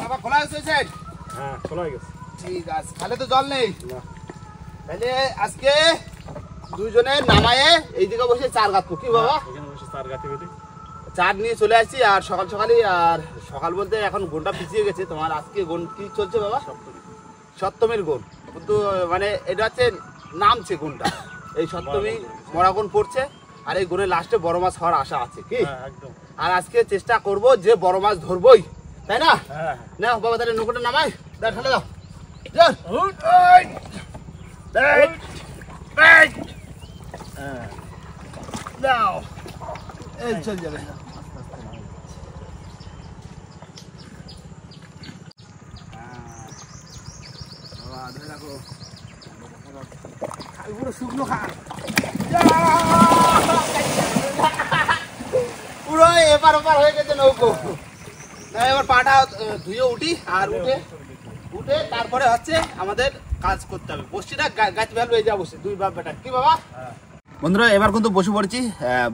বাবা খোলা আছে স্যার? হ্যাঁ খোলা হয়ে গেছে। ঠিক আছে, খালে তো জল নেই তাহলে আজকে দুইজনে নামায়ে এইদিকে বসে চার গাঁথবো কি বাবা? এখানে বসে চার গাঁথি বেঁধে চার নিয়ে চলে আসছি। আর সকাল সকালই, আর সকাল বলতে এখন গোনটা পিছিয়ে গেছে তোমার। আজকে গোন কি চলছে বাবা? সপ্তমীর গোন, কিন্তু মানে এটা হচ্ছে নামছে গোনটা, এই সপ্তমী মরা গোন পড়ছে। আর এই গোনের লাস্টে বড় মাছ হওয়ার আশা আছে কি? একদম। আর আজকে চেষ্টা করব যে বড় মাছ ধরবই, তাই না? হ্যাঁ না বাবা তাহলে নৌকোটা নামাই, দাও ঠেলে দাও। দাও এই চল যাবে। শুকনো খা পুরো এপার ওপার হয়ে গেছে নৌকো। এবার পাটা ধুয়ে উঠি, আর উঠে তারপরে হচ্ছে আমাদের কাজ করতে হবে। বসিটা গাছ ফেলবো, এই যা বসে দুই বাপ বেটা কি বাবা? বন্ধুরা এবার কিন্তু বসে পড়েছি,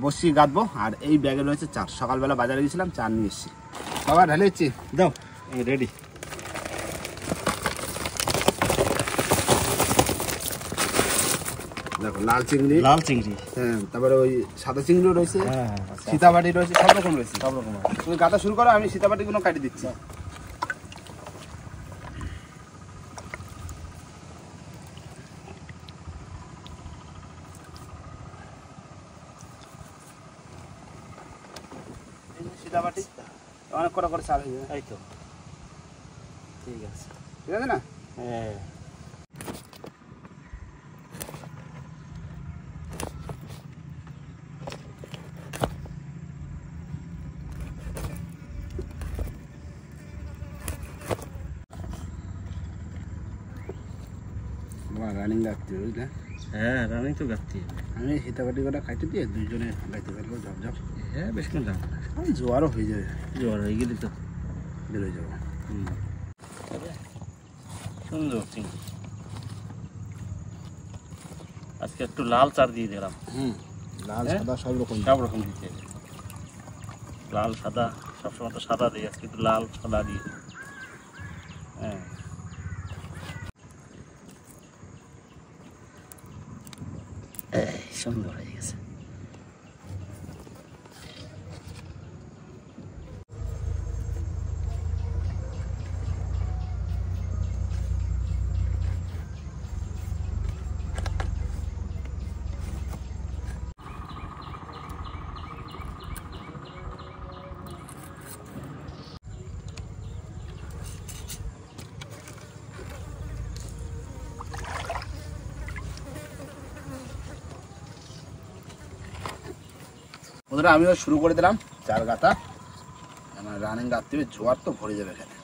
বসি গাঁথবো। আর এই ব্যাগে রয়েছে চার, সকালবেলা বাজারে গেছিলাম চার নিয়ে এসেছি। বাবা ঢালে দিচ্ছি, দাও রেডি। দেখো লাল চিংড়ি, হ্যাঁ, তারপরে ওই সাদা চিংড়িও রয়েছে, সীতাবাটি রয়েছে, সব রকম রয়েছে, সব রকম। তুমি গাঁথা শুরু করো, আমি সীতাবাটিগুলো কাটি দিচ্ছি। সীতাবাটি অনেক কটা করে চাল হয়ে যাবে। এই তো ঠিক আছে, ঠিক আছে না? হ্যাঁ রানিং গাঁথতে বুঝলে? হ্যাঁ রানিং তো গাঁথতে হবে। আমি সীতাবাটি কটা খাইতে দিয়ে দুইজনে গাইতে পারবো ঝপঝপ। হ্যাঁ বেশ করে দাম, জোয়ারও হয়ে যাবে, জ্বর হয়ে গেলে তো বেরোয় যাবো। সুন্দর চিংড়ি। আজকে একটু লাল চার দিয়ে দিলাম। লাল সাদা সব রকম দিতে হবে। লাল সাদা সবসময় তো সাদা দিই, আজকে একটু লাল সাদা দিয়ে। হ্যাঁ সুন্দর হয়ে গেছে। বন্ধুরা আমিও শুরু করে দিলাম চার গাঁথা। আমার রানিং গাঁথতে হবে, জোয়ার তো ভরে যাবে এখানে।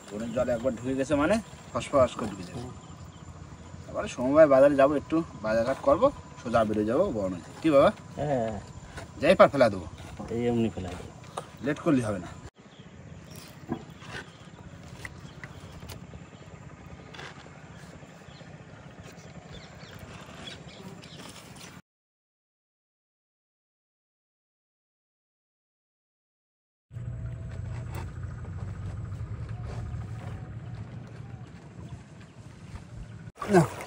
জলের জল একবার ঢুকে গেছে মানে ফসফস করে ঢুকে যাবে। এবারে সময় বাজারে যাবো, একটু বাজারঘাট করবো, সোজা বেরিয়ে যাবো বড় নদী। কি বাবা? হ্যাঁ যাই পার ফেলা দেবো, এই এমনি ফেলা দেবো, লেট করলে হবে না।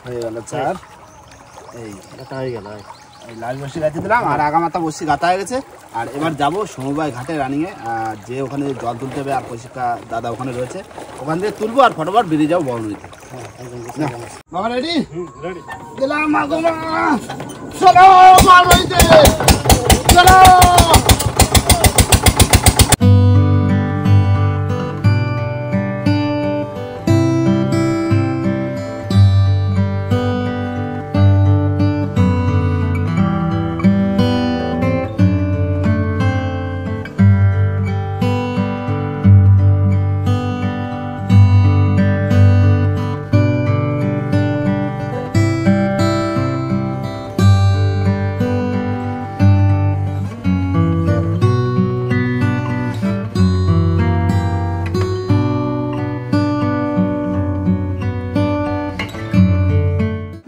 হয়ে গেল চার, এই হয়ে গেল। এই লাল বসি গাঁথে দিলাম, আর আগামাথা বসি গাঁথা হয়ে গেছে। আর এবার যাবো সমবায় ঘাটে রানিংয়ে, যে ওখানে জল তুলতে হবে, আর কৌশিকা দাদা ওখানে রয়েছে, ওখান থেকে তুলবো আর ফটোফট বেরিয়ে যাবো বড় নদীতে। বাবা রেডি? রেডি দিলাম আগমা, চলো বড় নদীতে চলো।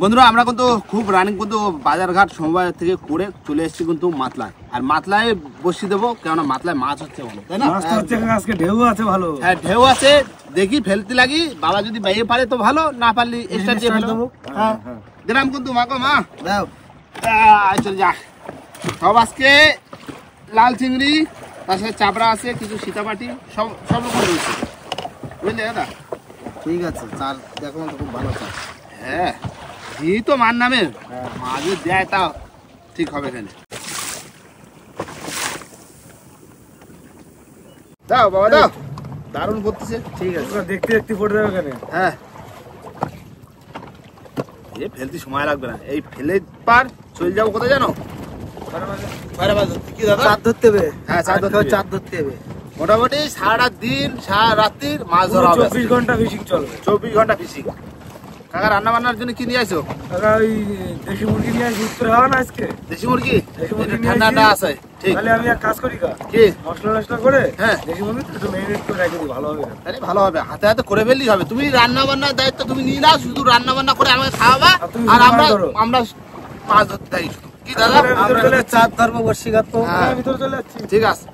বন্ধুরা আমরা কিন্তু খুব রানিং কিন্তু বাজারঘাট সমবায় থেকে করে চলে এসেছি কিন্তু মাতলায়। আর মাতলায় বসি দেবো, কেননা মাতলায় মাছ হচ্ছে ভালো, তাই না? মাছ তো হচ্ছে কাকা, আজকে ঢেউ আছে ভালো। হ্যাঁ ঢেউ আছে, দেখি ফেলতে লাগি, বাবা যদি বাইরে পারে তো ভালো, না পারলে এক্সট্রা দিয়ে ফেলে দেবো। হ্যাঁ দিলাম কিন্তু মাগো মা দাও। চল যা। সব আজকে লাল চিংড়ি, তার সাথে চাপড়া আছে, কিছু সীতাপাটি, সব সব রকম রয়েছে, বুঝলে দাদা? ঠিক আছে, চার দেখো তো খুব ভালো চার। হ্যাঁ ঘি তো মার নামের, মাছ যদি দেয় তা ঠিক হবে এখানে। দাও বাবা দাও, দারুণ করতেছে। ঠিক আছে, দেখতে দেখতে পড়ে যাবে কেন? হ্যাঁ এ ফেলতে সময় লাগবে না, এই ফেলে পার চলে যাবো কোথায় জানো? কি দাদা? চার ধরতে হবে। হ্যাঁ চার ধরতে হবে। চার ধরতে হবে। মোটামুটি সারা দিন সারা রাত্রির মাছ ধরা হবে। 24 ঘন্টা ফিশিং চলবে। 24 ঘন্টা ফিশিং। কাকা রান্না বান্নার জন্য কি নিয়ে আসো? কাকা ওই দেশি মুরগি নিয়ে আসি, উত্তরে হওয়া না আজকে। দেশি মুরগি? দেশি মুরগি এটা নিয়ে ঠান্ডা আসি। ঠান্ডা আছে, ঠিক। তাহলে আমি এক কাজ করি কা, কি মশলা টসলা করে হ্যাঁ দেশি মুরগি একটু ম্যারিনেট করে রেখে দিই, ভালো হবে না? তাহলে ভালো হবে, হাতে হাতে করে ফেললেই হবে। তুমি রান্না বান্নার দায়িত্ব তুমি নিয়ে নাও, শুধু রান্না বান্না করে আমাকে খাওয়াবা, আর তুমি আর আমরা মাছ ধরো। আমরা মাছ ধরতে থাকি শুধু। কি দাদা? আমরা চলে চার ধরবো, বর্ষি কাটবো। হ্যাঁ। ভিতরে চলে যাচ্ছি। ঠিক আছে।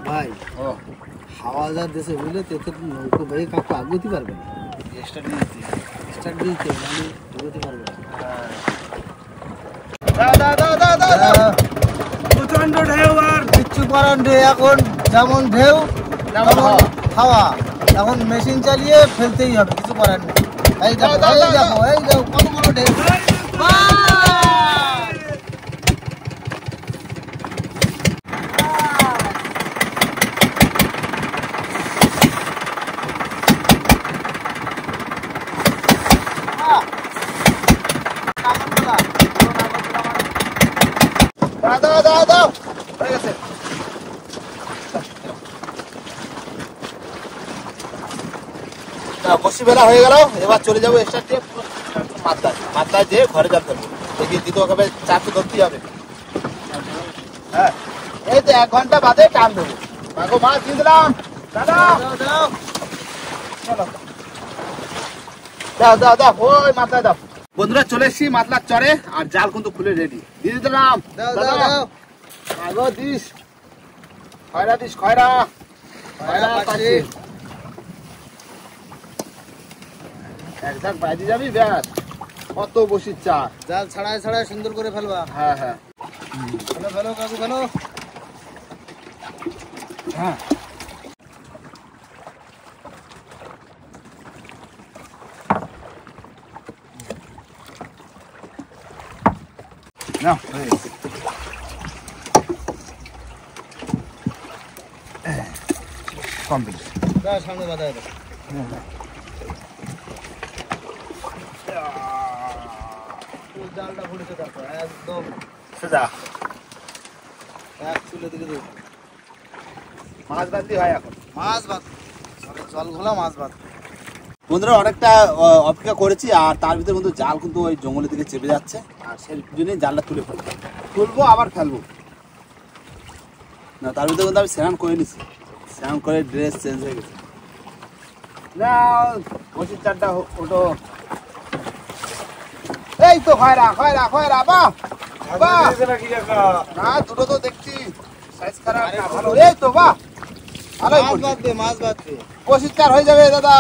ভাই ও হাওয়া যা দেশে বুঝলে তো নৌকো বেয়ে কাকু আগুতি পারবে না। স্টার্ট দিয়েছি। স্টার্ট দিতে মানে এগোতে পারবে না। দাও। প্রচন্ড ঢেউ, আর কিচ্ছু করার নেই। এখন যেমন ঢেউ তেমন হাওয়া, এখন মেশিন চালিয়ে ফেলতেই হবে, কিছু করার নেই। এই দেখো, দাও, এই দাও, দেখো, এই দেখো কত বড় ঢেউ। দাও হয়ে গেছে। বসি বেলা হয়ে গেল, এবার চলে যাবো স্টার্ট দিয়ে মাত্রায় যেয়ে ঘরে যাতে হবে। দেখি দিতে ওকে চারটে ধরতেই হবে। হ্যাঁ এই তো 1 ঘন্টা বাদে টান দেবো। মাগো মাছ দিয়ে দিলাম দাদা। দাও দাও দাও, ওই মাথায় দাও। বন্ধুরা চলে এসছি মাতলার চরে, আর জাল কিন্তু খুলে রেডি। দিয়ে দিলাম আগো দিস, খয়রা দিস, খয়রা খয়রা পাচ্ছি। এক ঝাঁক বাইরে যাবি ব্যাস, কত বসির চা। জাল ছাড়াই ছাড়াই সুন্দর করে ফেলবা। হ্যাঁ হ্যাঁ ফেলো ফেলো কাকু ফেলো। হ্যাঁ নাও হয়ে গেছে। কমপ্লিট। দাও সামনে বাঁধাই দাও। জালটা ঘুরেছে দেখো, একদম সোজা এক চুলে দিকে দেবো। মাছ বাঁধতে হয় এখন। মাছ বাদ, জল ঘোলা মাছ বাদ। বন্ধুরা অনেকটা অপেক্ষা করেছি, আর তার ভিতরে কিন্তু জাল কিন্তু ওই জঙ্গলের দিকে চেপে যাচ্ছে, আর সেই জন্যই জালটা তুলবো আবার ফেলবো না। তার ভিতরে কিন্তু আমি স্নান করে নিছি, স্নান করে ড্রেস চেঞ্জ হয়ে গেছে। না বসির চারটা ওটো, এই তো খয়রা খয়রা খয়রা বাহ বাহ। না দুটো তো দেখছি সাইজ খারাপ না, ভালো। এই তো বাহ ভালোই মাছ পড়ছে। বাদ দে, মাছ বাদ দে। বসির চার হয়ে যাবে দাদা।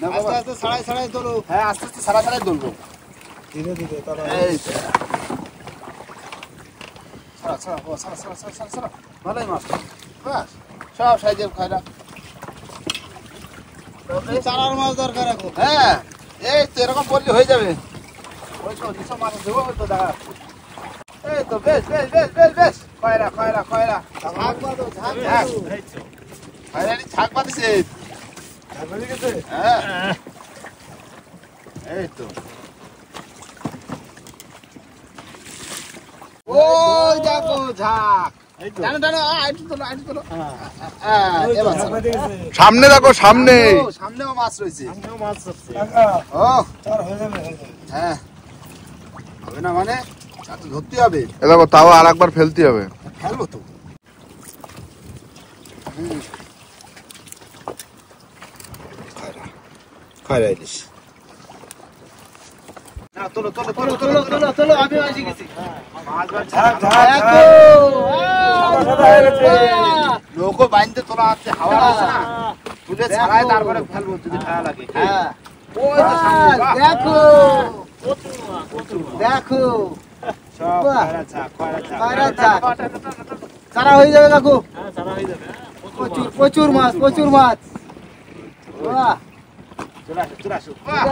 না বাবা, আস্তে আস্তে ছাড়াই ছাড়াই তোলো। হ্যাঁ আস্তে আস্তে সারা সারাই তুলবো। ধীরে ধীরে তারা এই তো। ছাড়া ছাড়া ও ছাড়া ছাড়া ছাড়া ছাড়া ছাড়া, ভালোই মাছ। বাস সব সাইজের খয়রা। চারার মাছ দরকার এখন। হ্যাঁ এই তো এরকম বললে হয়ে যাবে। ওই তো যেসব মাছ দেবো ওই তো দেখা যাচ্ছে। এই তো বেশ বেশ বেশ বেশ বেশ খয়রা খয়রা খয়রা। ঝাঁক বাঁধো, ঝাঁক হ্যাঁ। বাঁধো। খয়রানি ছাক পাতিছে। ঝাঁক বেরিয়ে গেছে? হ্যাঁ এই তো। ওই দেখো ঝাঁক। টানো টানো, আইটু তোলো আইটু তোলো। ওই তো এবার ঝাঁক বেরিয়ে গেছে। সামনে দেখো, সামনে। ও, সামনেও মাছ রয়েছে। সামনেও মাছ আছে। কাকা, ও চার হয়ে যাবে, হয়ে যাবে। হ্যাঁ হবে না মানে, চার তো ধরতে হবে। এ দেখো, তাও আর একবার ফেলতে হবে। ফেলবো তো। খয়রা ইলিশ। তোলো তোলো তোলো তোলো তোলো তোলো তোলো তোলো আমি এসে গেছি মাছ বাড়ছে দেখো লোকও বাইন্দে তোলা আছে হাওয়া আছে না তুলে ছাড়াই তারপরে ফেলবো যদি ঠান্ডা লাগে হ্যাঁ ওই তো সামনে বাহ দেখো দেখো সব বাহ। খয়রা ছাক সারা হয়ে যাবে কাকু প্রচুর প্রচুর মাছ প্রচুর মাছ বাহ চলে আসো চলে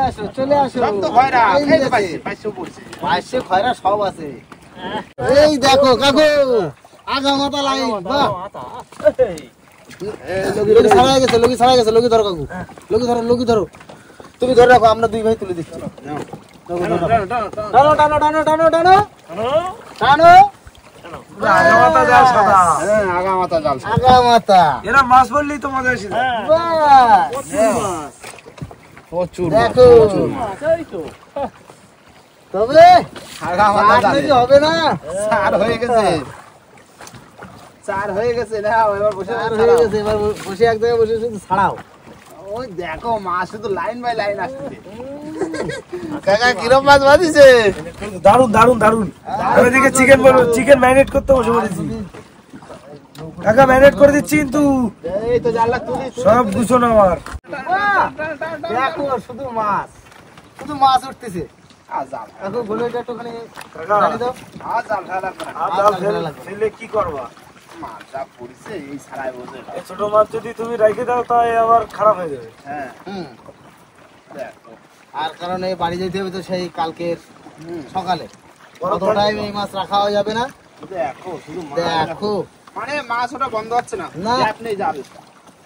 আসো চলে আসো সব তো খয়রা এই এই তো গেছে। পাইছে পড়ছে পাশে খয়রা সব আছে এই দেখো কাকু আগা মাথা লাইন বাহ লগি ছাড়া গেছে লগি ছাড়া গেছে লগি ধরো কাকু লগি ধরো তুমি ধরে রাখো আমরা দুই ভাই তুলে দিচ্ছি টানো টানো টানো টানো টানো টানো আগা মাথা জাল সাদা। হ্যাঁ আগা মাথা জাল আগা মাথা এরা মাছ বললেই তো মজা আসে যায়। বাস প্রচুর দেখো তবে আগা মাথা আর জাল নাকি হবে না চার হয়ে গেছে চার হয়ে গেছে না এবার বসে আর হয়ে গেছে এবার বসে এক জায়গায় বসে শুধু ছাড়াও ওই দেখো মাছ শুধু লাইন বাই লাইন আসছে কাকা কিরম মাছ বাঁধিছে দারুন দারুন দারুন আমি এদিকে চিকেন ম্যারিনেট করতে বসে পড়েছি কাকা ম্যারিনেট করে দিচ্ছি কিন্তু এই তো জানলা তুলি সব গুছানো আমার বাহ! দেখো শুধু মাছ উঠতেছে আর জাল দেখো বলে এটা একটুখানি কাকা জানি দাও আর জাল ফেলা লাগবে না আর জাল ফেলে কি করবা মাছ যা পড়ছে এই ছাড়াই বোঝে এই ছোট মাছ যদি তুমি রেখে দাও তাই আবার খারাপ হয়ে যাবে হ্যাঁ হুম দেখো আর কারণ এই বাড়ি যেতে হবে তো সেই কালকের সকালে বড় অত টাইম এই মাছ রাখা যাবে না দেখো শুধু মাছ দেখো মানে মাছ ওটা বন্ধ হচ্ছে না না। গ্যাপ নেই যাবে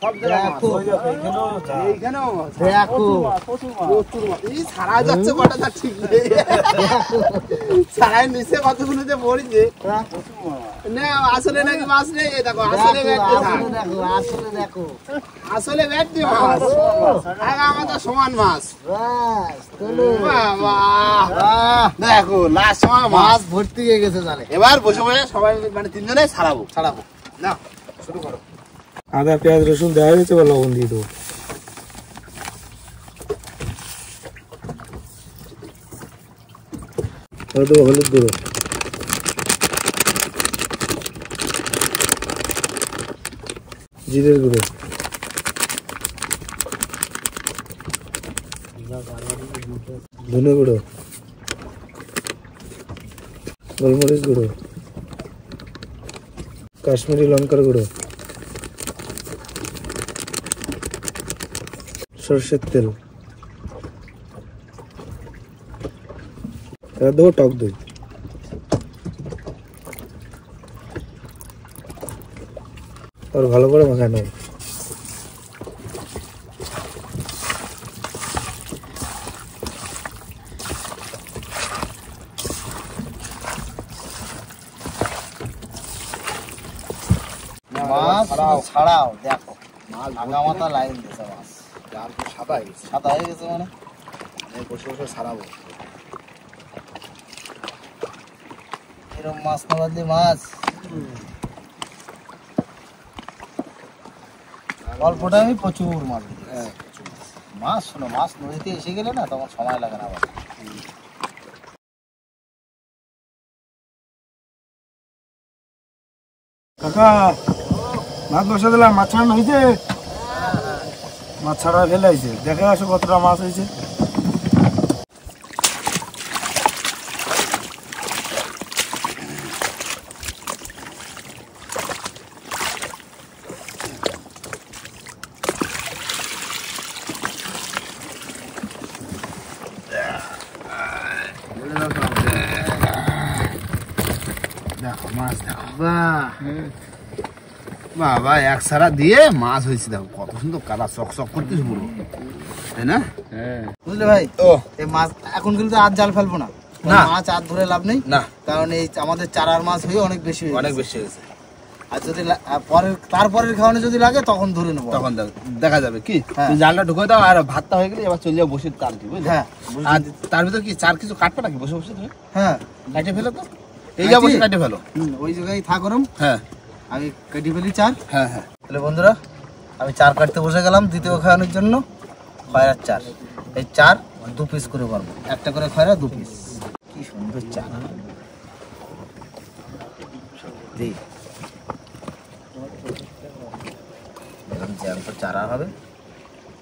সব জায়গায় মাছ দেখো হয়ে যাবে এখানেও জাল। এইখানেও মাছ দেখো প্রচুর মাছ এই ছাড়া যাচ্ছে কটা তার ঠিক নেই ছাড়াই নিচে কতগুলো যে পড়ছে না আসলে নাকি মাছ নেই এই দেখো আসলে ব্যাট দিয়ে থাক। আসলে দেখো আসলে ব্যাট দিয়ে মাছ আগা আমাদের সমান মাছ বাস চলো বাবা বাহ! দেখো লাস্ট সময় মাছ মাছ ভর্তি হয়ে গেছে জালে এবার বসে বসে সবাই মানে তিনজনে ছাড়াবো ছাড়াবো না শুরু করো আদা পেঁয়াজ রসুন দেওয়া হয়েছে বা লবণ দিয়ে দেবো দেবো হলুদ গুঁড়ো জিরের গুঁড়ো ধনে গুঁড়ো গোলমরিচ গুঁড়ো কাশ্মীরি লঙ্কার গুঁড়ো সরষের তেল এবার দেবো টক দই আর ভালো করে মাখায় নেব মাছ শুধু ছাড়াও দেখো আগা মাথা লাইন দিয়েছে মাছ জাল তো সাদা হয়ে গেছে সাদা হয়ে গেছে মানে এই বসে বসে ছাড়াবো এরকম মাছ না বাদলি মাছ অল্পটা আমি প্রচুর মাছ দিয়েছি। মাছ শোনো মাছ নদীতে এসে গেলে না তখন সময় লাগে না আবার কাকা মাছ বসা দিলাম মাছ ছাড়ানো হয়েছে মাছ ছাড়া ফেলে হয়েছে দেখে আসো কতটা মাছ হয়েছে দেখো মাছ দেখো বাহ বাবা এক সারা দিয়ে মাছ হয়েছে দেখো কত সুন্দর কালা চক চক করতেছে পুরো তাই না বুঝলে ভাই ও এই মাছ এখন কিন্তু আর জাল ফেলবো না না। মাছ আর ধরে লাভ নেই না কারণ এই আমাদের চারার মাছ হয়ে অনেক বেশি হয়ে অনেক গেছে। বেশি হয়েছে আর যদি তারপরের খাওয়ানো যদি লাগে তখন ধরে নেবো তখন দেখা যাবে কি হ্যাঁ। তুমি জালটা ঢুকে দাও আর ভাতটা হয়ে গেলে এবার চলে যাও বসে তার কি বুঝলে হ্যাঁ আর তার ভিতর কি চার কিছু কাটবে নাকি বসে বসে তুমি হ্যাঁ কাটে ফেলো তো এই যা বসে কাটে ফেলো ওই জায়গায় থাকরম হ্যাঁ আমি কেটে ফেলি চার হ্যাঁ হ্যাঁ তাহলে বন্ধুরা আমি চার কাটতে বসে গেলাম দ্বিতীয় খাওয়ানোর জন্য খয়রার চার এই চার দু পিস করে পারবো, একটা করে খয়রা 2 পিস। কি সুন্দর চারা দি, এরকম জ্যান্ত চারা হবে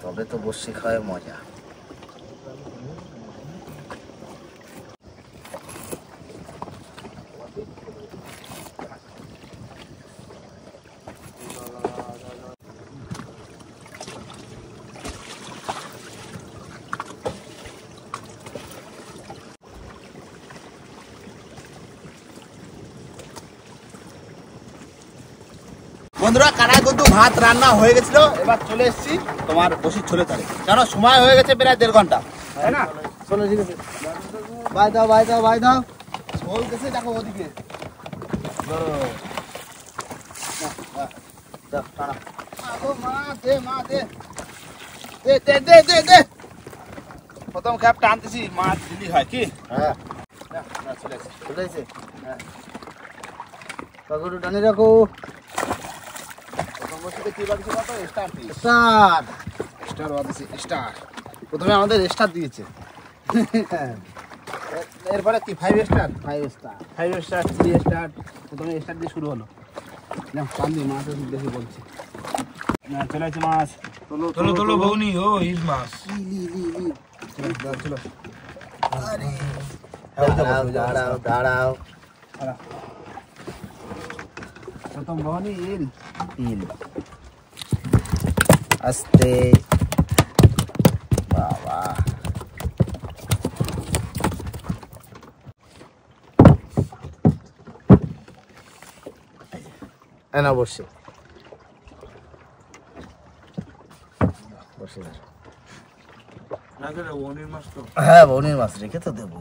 তবে তো বসি খাওয়ায় মজা। বন্ধুরা কানায় কিন্তু ভাত রান্না হয়ে গেছিল, এবার চলে এসেছি তোমার বসির ছোলে তারে, কেন সময় হয়ে গেছে প্রায় 1.5 ঘন্টা, তাই না? চলো ঠিক আছে, বাই দাও বাই দাও বাই দাও। চলতেছে দেখো ওদিকে। প্রথম খ্যাপ টানতেছি, মাছ দিলি হয় কি? হ্যাঁ চলে এসেছি। চলে এসে, হ্যাঁ কাকুটু টানি রাখো। প্রথম বসিতে কি বাড়ছে কত? স্টার দিই। স্টার স্টার বাড়ছে, স্টার। প্রথমে আমাদের স্টার দিয়েছে, এরপরে কি 5 স্টার, 5 স্টার 5 স্টার, 3 স্টার, প্রথমে স্টার দিয়ে শুরু হলো। না কান্দি মাছ বেশি বলছি না, চলে আসছে মাছ। তোলো তোলো বউনি, ও ইস মাছ। চলো দাঁড়াও দাঁড়াও দাঁড়াও। প্রথম বহনি ইল। ইল আস্তে, বাবা এনা বসে বসে। না করে বউনির মাছ তো। হ্যাঁ বউনির মাছ রেখে তো দেবো।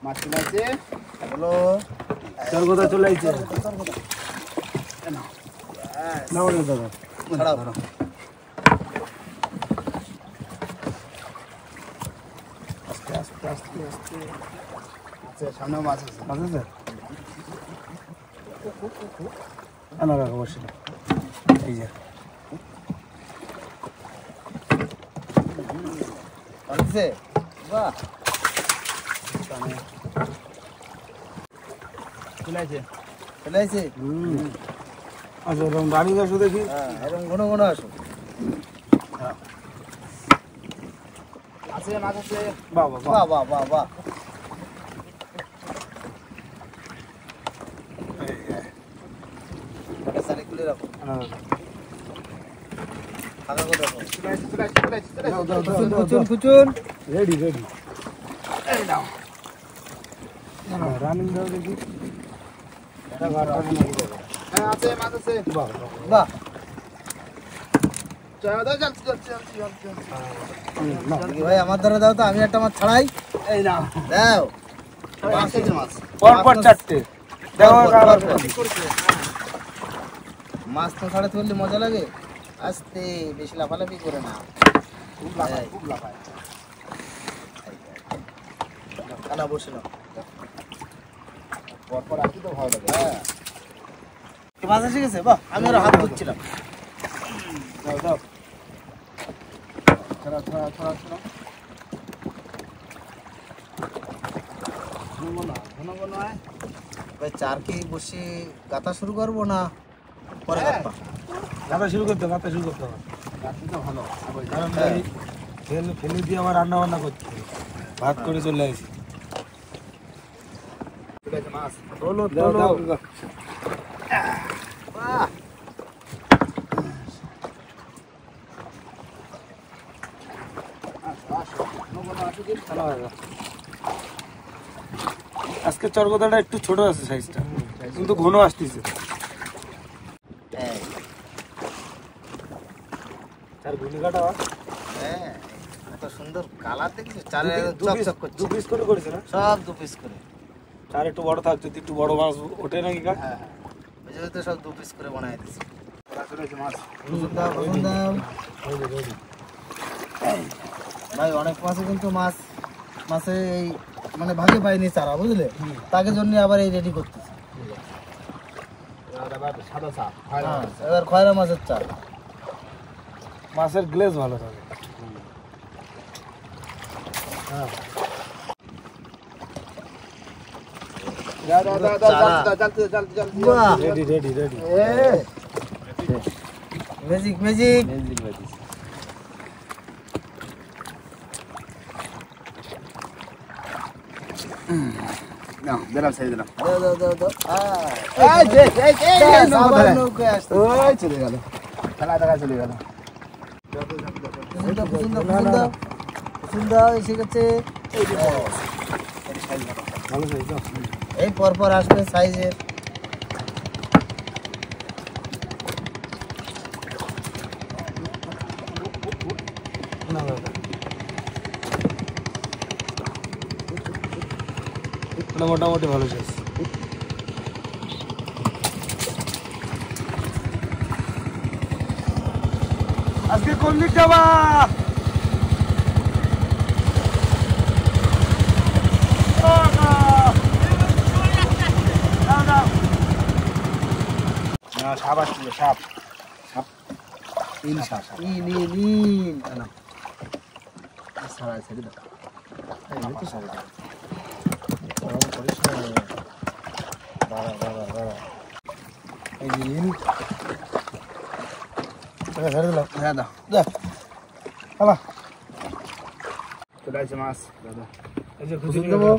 মাছ চলে আসছে, বলো তোর কথা চলে আইছে। না ওরে দাদা। ছাড়াও। আস্তে আস্তে আস্তে আস্তে। আচ্ছা সামনেও মাছ আছে। মাছ আছে? আনা রাখো বসে। এই যে। আসছে বাহ, চলে আসছে। চলে আসছে। আচ্ছা এরকম রানিং আসো দেখি। হ্যাঁ এরকম ঘন ঘন আসো। আছে মাছ আছে। বাবা বাহ বাহ বাহ বাহ। সারি খুলে রাখো, ফাঁকা করে রাখো। চলে আসছে, চলে আসছে, চলে আসছে, চলে আসছে। খুচুন খুচুন খুচুন। Ready ready. এই নাও। রানিং দাও দেখি। হ্যাঁ আছে মাছ আছে। বাহ চলো দাও, যাচ্ছি যাচ্ছি যাচ্ছি যাচ্ছি। দেখি ভাই আমার দ্বারা দাও তো, আমি একটা মাছ ছাড়াই। এই নাও। দাও মাছ আছে মাছ। পরপর চারটে। দেখো মাছ তো ছাড়াতে বললে মজা লাগে। আস্তে, বেশি লাফালাফি করে না। খুব লাফায়, খুব লাফায়। খানা বসে নাও। পরপর আসি তো ভালো লাগে। হ্যাঁ মাছ এসে গেছে, বাহ আমি আরো হাত ধুচ্ছিলাম। দাও দাও। ছড়া ছড়া ছড়া ছড়া। ঘন ঘন আয়। ভাই চার কি বসে গাতা শুরু করবো না পরে হ্যাঁ। গাঁথবা? গাঁথা শুরু করতে হবে, গাঁথা শুরু করতে হবে। রাত্রি তো ভালো। কারণ হ্যাঁ। এই ফেলে দিয়ে আবার রান্না বান্না করতে হবে। ভাত করে চলে আসি। চলে আসছে মাছ। তোলো দাও, তোলো। দাও। বাহ আজকে চরগোদাটা একটু ছোট আছে সাইজটা, কিন্তু ঘন আসতেছে। হ্যাঁ আর ভূমিকাটা হ্যাঁ, কত সুন্দর কালার দেখেছো, চালের চকচক করছে। 2 পিস করে করেছে না? সব 2 পিস করে। চার একটু বড় থাকছে, একটু বড় মাছ ওঠে নাকি কা? হ্যাঁ ওই জন্য তো সব 2 পিস করে বানাই দিছি। হ্যাঁ চলে আসছে মাছ। রসুন দাও রসুন দাও। ভাই অনেক মাছে কিন্তু মাছে এই মানে ভাগে পাইনি চারা, বুঝলে? তাকে জন্য আবার এই রেডি করতেছি। সাদা চা হয় না। এবার খয়রা মাছের চা। মাছের গ্লেজ ভালো থাকে। বাহ, ready ready ready. Magic magic. দিলাম ছেড়ে দিলাম। দাও দাও দাও দাও। এই যে, এই যে, এই ব্যাস, নৌকো আবার ধরে। নৌকায় আসছে। ওই চলে গেল, খেলা দেখা চলে গেল। কুসুম দাও, কুসুম দাও, কুসুম দাও। কুসুম দাও, এসে গেছে। ভালো সাইজ দাও। এই পরপর আসবে সাইজের। এটা মোটামুটি ভালো সাইজ। আজকে কোন দিক যাবা? না, সাপ আসছিল, সাপ। সাপ। ইল সাপ। ইল ইল ইল। ছাড়া ছেড়ে দাও। এই তো সাইজ। গরম করিস না। দাঁড়া দাঁড়া দাঁড়া। এই যে ইল। এটা ছেড়ে দিলাম। হ্যাঁ দাও। হালা। চলে আসছে মাছ। দাদা। এই যে কুসুম খুশি দেবো।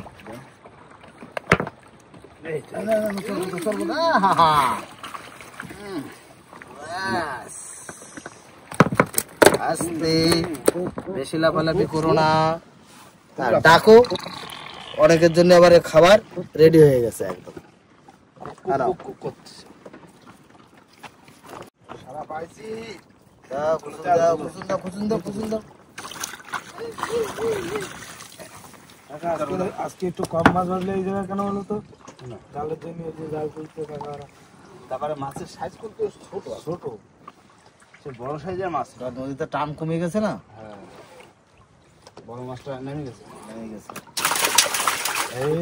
এই যে, আহা। আস্তে, বেশি লাফালাফি করো না। আর ডাকো, অনেকের জন্য আবার খাবার রেডি হয়ে গেছে একদম। কুক কুক করতেছে। সারা পাইছি। দাও, কুসুম দাও, কুসুম দাও, কুসুম দাও, কুসুম দাও। আজকে একটু কম মাছ ধরলে এই জায়গায় কেন বলো তো? জালের জন্য এই যে জাল তুলতে টাকা। তারপরে মাছের সাইজ কিন্তু ছোট ছোট, সে বড় সাইজের মাছ। নদীতে টান কমে গেছে না, হ্যাঁ, বড় মাছটা নেমে গেছে। নেমে গেছে। এই